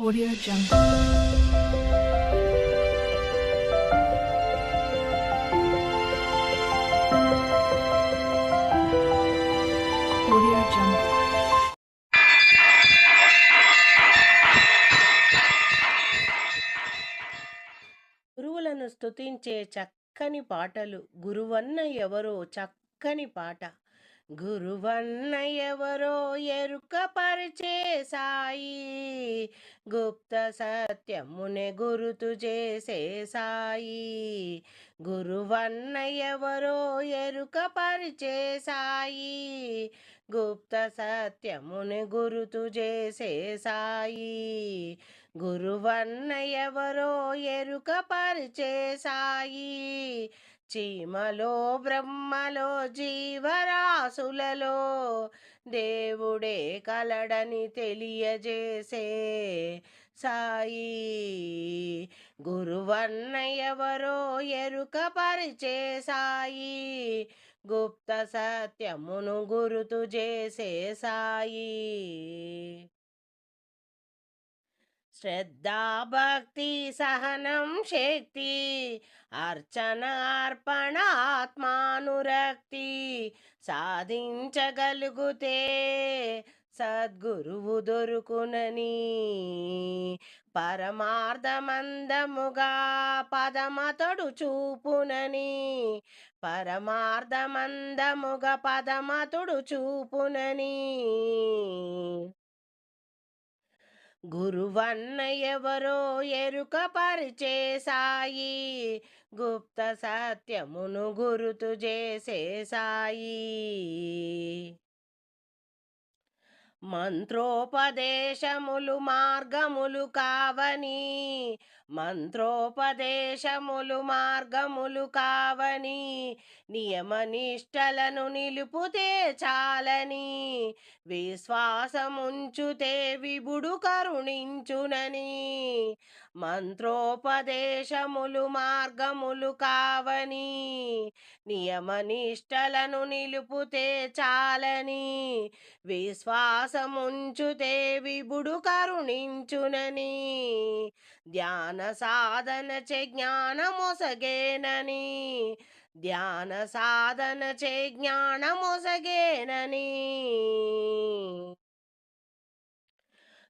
Audio Jungle. Audio Jungle. గురువులను స్తుతించే చక్కని పాటలు. గురువన్న ఎవరో చక్కని పాట. గురువన్న ఎవరో ఎరుక పరిచే సాయి, గుప్త సత్యమునే గురుతు చేసే సాయి. గురువన్న ఎవరో ఎరుక పరిచే సాయి, గుప్త సత్యముని గురుతు చేసే సాయి. గురువన్న ఎవరో ఎరుక పరిచే సాయి. చీమలో బ్రహ్మలో జీవరాశులలో దేవుడే కలడని తెలియజేసే సాయి. గురువన్న ఎవరో ఎరుక పరిచే సాయి, గుప్త సత్యమును గురుతు చేసే సాయి. శ్రద్ధా భక్తి సహనం శక్తి, అర్చన అర్పణ ఆత్మానురక్తి సాధించగలుగుతే సద్గురువు దొరుకునని, పరమార్థమందముగా పదమతడు చూపునని, పరమార్థమందముగా పదమతుడు చూపునని. గురువన్న ఎవరో ఎరుక పరిచే సాయి, గుప్త సత్యమును గురుతు చేసే సాయి. మంత్రోపదేశములు మార్గములు కావని, మంత్రోపదేశములు మార్గములు కావని, నియమనిష్టలను నిలుపుతే చాలని, విశ్వాసముంచుతే విభుడు కరుణించునని. మంత్రోపదేశములు మార్గములు కావని, నియమనిష్టలను నిలుపుతే చాలని, విశ్వాసముంచుతే విభుడు కరుణించునని. ధ్యాన సాధన చే జ్ఞానమొసగేనని, ధ్యాన సాధన చే జ్ఞానమొసగేనని.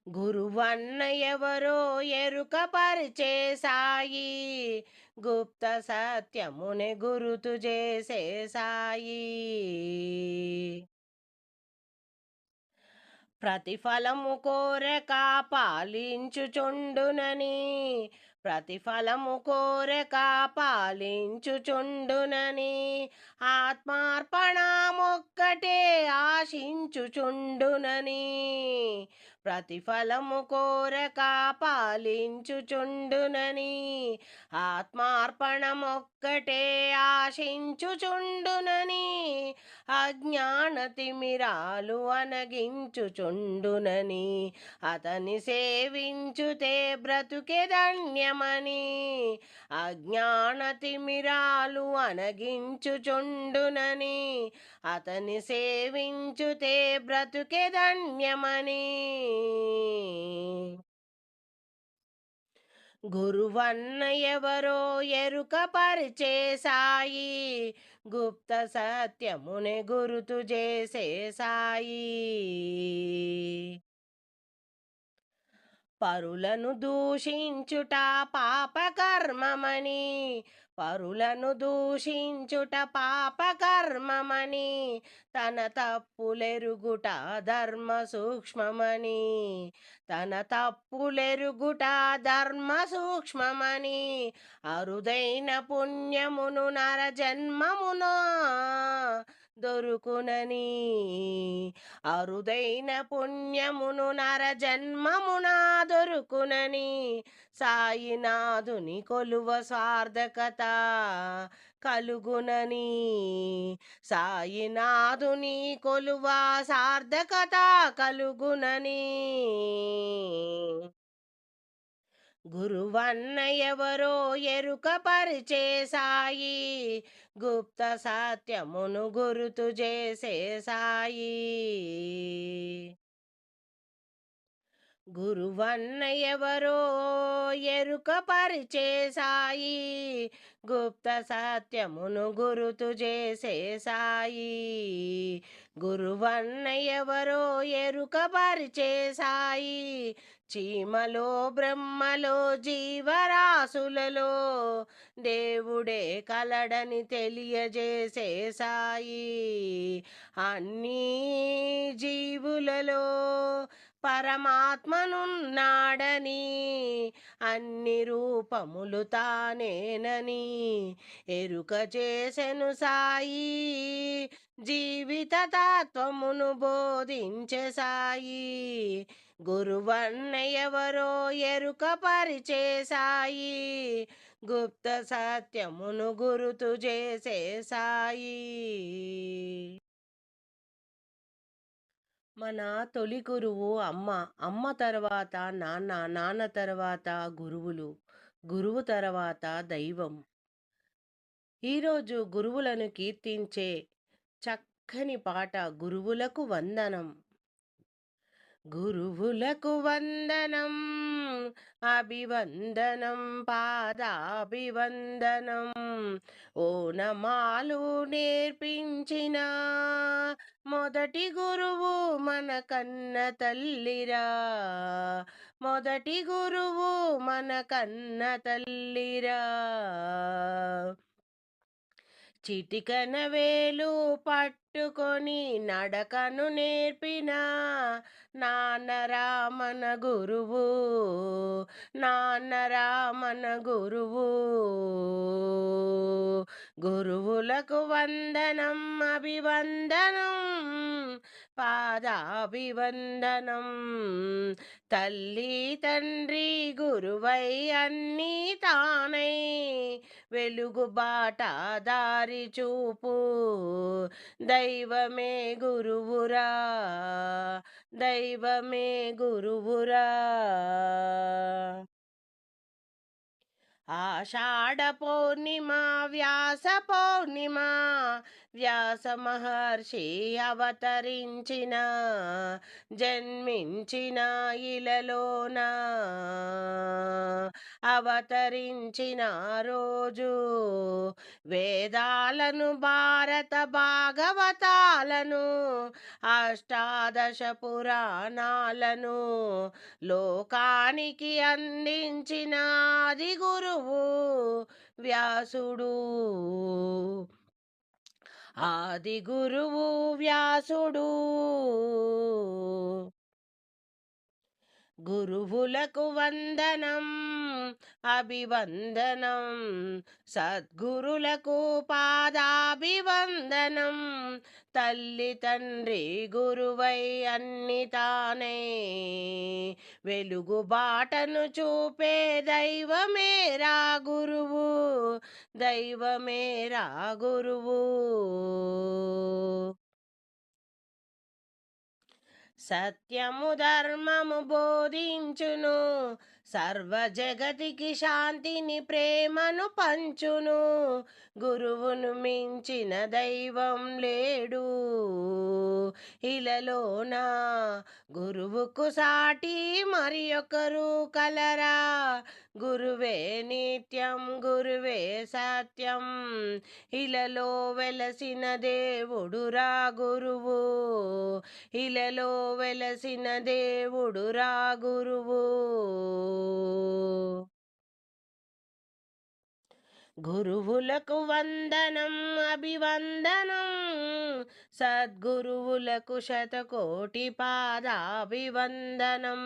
గురువన్న ఎవరో ఎరుక పరిచే సాయి, గుప్త సత్యమునే గురుతు చేసే సాయి. ప్రతిఫలము కోరక పాలించుచుండునని, ప్రతిఫలము కోరక పాలించుచుండునని, ఆత్మార్పణమొక్కటే ఆశించుచుండునని. ప్రతిఫలము కోరక పాలించుచుండునని, ఆత్మార్పణమొక్కటే ఆశించుచుండునని, అజ్ఞాన తిమిరాలు అనగించుచుండునని, అతని సేవించుతే బ్రతుకే ధన్యమని. అజ్ఞాన తిమిరాలు అనగించుచుండునని, అతని సేవించుతే బ్రతుకే ధన్యమని. గురువన్న ఎవరో ఎరుక పరిచే సాయి, గుప్త సత్యమునే గురుతు చేసే సాయి. పరులను దూషించుట పాపకర్మమని, పరులను దూషించుట పాపకర్మమని, తన తప్పులెరుగుట ధర్మ సూక్ష్మమని, తన తప్పులెరుగుట ధర్మ సూక్ష్మమని, అరుదైన పుణ్యమును నర జన్మమున దొరుకునని, అరుదైన పుణ్యమును నర జన్మమున దొరుకునని. సాయినాథుని కొలువ సార్థకత కలుగునని, సాయినాథుని కొలువ సార్థకత కలుగునని. గురువన్న ఎవరో ఎరుక పరిచే సాయి, గుప్త సత్యమును గురుతు చేసే సాయి. గురువన్న ఎవరో ఎరుక పరిచే సాయి, గుప్త సత్యమును గురుతు చేసే సాయి. గురువన్న ఎవరో ఎరుక పరిచే సాయి, చీమలో బ్రహ్మలో జీవరాశులలో దేవుడే కలడని తెలియజేసే సాయి. అన్నీ జీవులలో పరమాత్మనున్నాడని, అన్ని రూపములు తానేనని ఎరుక చేసెను సాయి. జీవిత తత్వమును బోధించే సాయి. గురువన్న ఎవరో ఎరుక పరిచే సాయి, గుప్త సత్యమును గురుతు చేసే సాయి. మన తొలి గురువు అమ్మ. అమ్మ తర్వాత నాన్న. నాన్న తర్వాత గురువులు. గురువు తర్వాత దైవం. ఈరోజు గురువులను కీర్తించే చక్కని పాట గురువులకు వందనం. గురువులకు వందనం, అభివందనం, పాదాభివందనం. ఓనమాలు నేర్పించిన మొదటి గురువు మన కన్న తల్లిరా. మొదటి గురువు మన కన్న తల్లిరా. చిటికన వేలు పట్టుకొని నడకను నేర్పిన నాన్న రామన గురువు. నాన్న రామన గురువు. గురువులకు వందనం, అభివందనం, పాదాభివందనం. తల్లి తండ్రి గురువై అన్నీ తానై వెలుగు బాట దారి చూపు దైవమే గురువురా. దైవమే గురువురా. ఆషాఢ పౌర్ణిమ, వ్యాస పౌర్ణిమ, వ్యాస మహర్షి అవతరించిన జన్మించిన ఇలలోన అవతరించిన రోజు వేదాలను భారత భాగవతాలను అష్టాదశ పురాణాలను లోకానికి అందించిన ఆది గురువు వ్యాసుడు. ఆది గురువు వ్యాసుడు. గురువులకు వందనం, అభివందనం. సద్గురులకు పాదాభివందనం. తల్లి తండ్రి గురువై అన్ని తానే వెలుగు బాటను చూపే దైవమేరా గురువు. దైవమేరా గురువు. సత్యము ధర్మము బోధించును, సర్వ జగతికి శాంతిని ప్రేమను పంచును. గురువును మించిన దైవం లేడు ఇలలోన. గురువుకు సాటి మరి ఒకరు కలరా. గురువే నిత్యం, గురువే సత్యం. ఇలలో వెలసిన దేవుడురా గురువు. ఇలలో వెలసిన దేవుడురా గురువు. గురువులకు వందనం, అభివందనం. సద్గురువులకు శతకోటి పాదాభివందనం.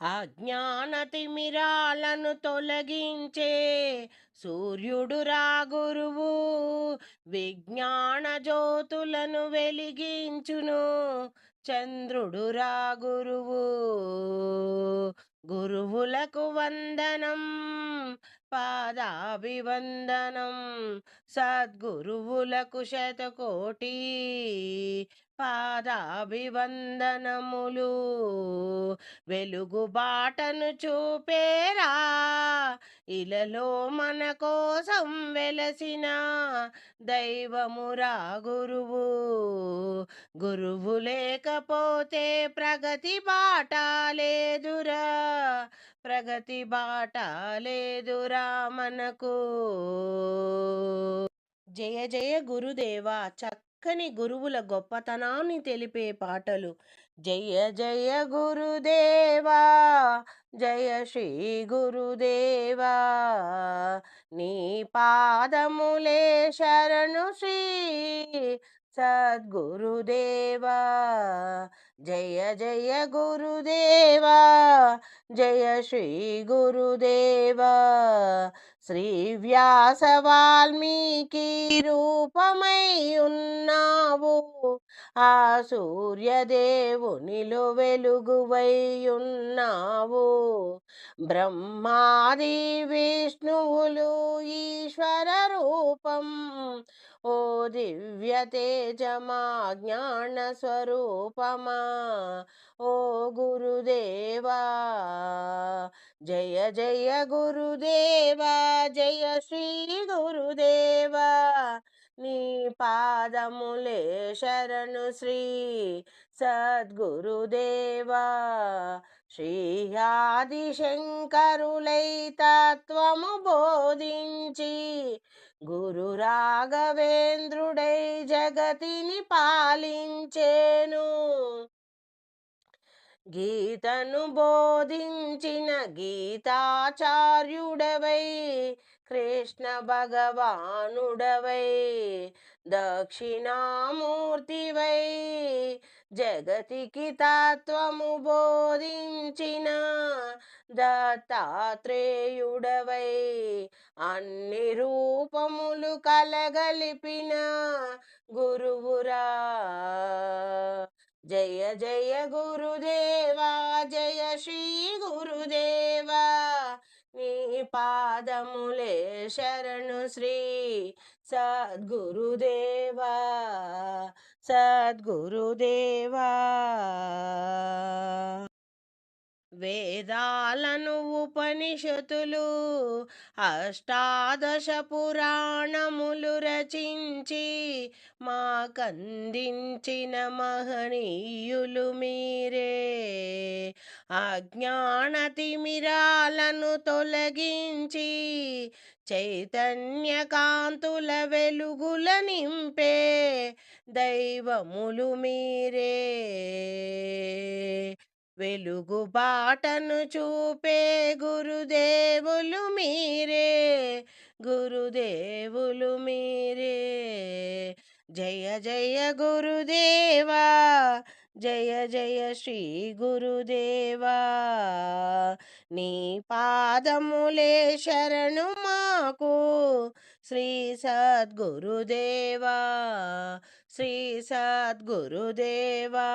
అజ్ఞాన తిమిరాలను తొలగించే సూర్యుడురా గురువు. విజ్ఞాన జ్యోతులను వెలిగించును చంద్రుడురా గురువు. గురువులకు వందనం, పాదాభివందనం సద్గురువులకు శతకోటి పాదాభివందనములు. వెలుగు బాటను చూపేరా ఇలలో మన కోసం వెలసిన దైవమురా గురువు. గురువు లేకపోతే ప్రగతి బాట లేదురా, ప్రగతి బాట లేదురా మనకు. జయ జయ గురుదేవా చక్కని గురువుల గొప్పతనాన్ని తెలిపే పాటలు. జయ జయ గురుదేవా, జయ శ్రీ గురుదేవా, నీ పాదములే శరణు శ్రీ సద్గురుదేవా. జయ జయ గురుదేవా, జయ శ్రీ గురుదేవా. శ్రీ వ్యాస వాల్మీకి రూపమై ఉన్నావు, ఆ సూర్యదేవునిలో వెలుగువై ఉన్నావు. బ్రహ్మాది విష్ణువులు ఈశ్వర రూపం, ఓ దివ్య తేజమా జ్ఞాన స్వరూపమా, ఓ గురుదేవా. జయ జయ గురుదేవా, జయ శ్రీ గురుదేవా, నీ పాదములే శరణు శ్రీ సద్గురుదేవా. శ్రీ ఆది శంకరులై తత్వము బోధించి, గురు రాఘవేంద్రుడై జగతిని పాలించేను. గీతను బోధించిన గీతాచార్యుడవై, కృష్ణ భగవానుడవై, దక్షిణామూర్తివై, జగతికి తత్వము బోధించిన దత్తాత్రేయుడవై, అన్ని రూపములు కలగలిపిన గురువురా. జయ జయ గురుదేవా, జయ శ్రీ గురుదేవా, నీ పాదములే శరణు శ్రీ సద్గురుదేవా, సద్గురుదేవా. వేదాలను ఉపనిషతులు అష్టాదశ పురాణములు రచించి మాకందించిన మహనీయులు మీరే. అజ్ఞాన తిమిరాలను తొలగించి చైతన్య కాంతుల వెలుగుల నింపే దైవములు మీరే. వెలుగు బాటను చూపే గురుదేవులు మీరే, గురుదేవులు మీరే. జయ జయ గురుదేవా, జయ జయ శ్రీ గురుదేవా, నీ పాదములే శరణు మాకు శ్రీ సద్గురుదేవా, శ్రీ సద్గురుదేవా.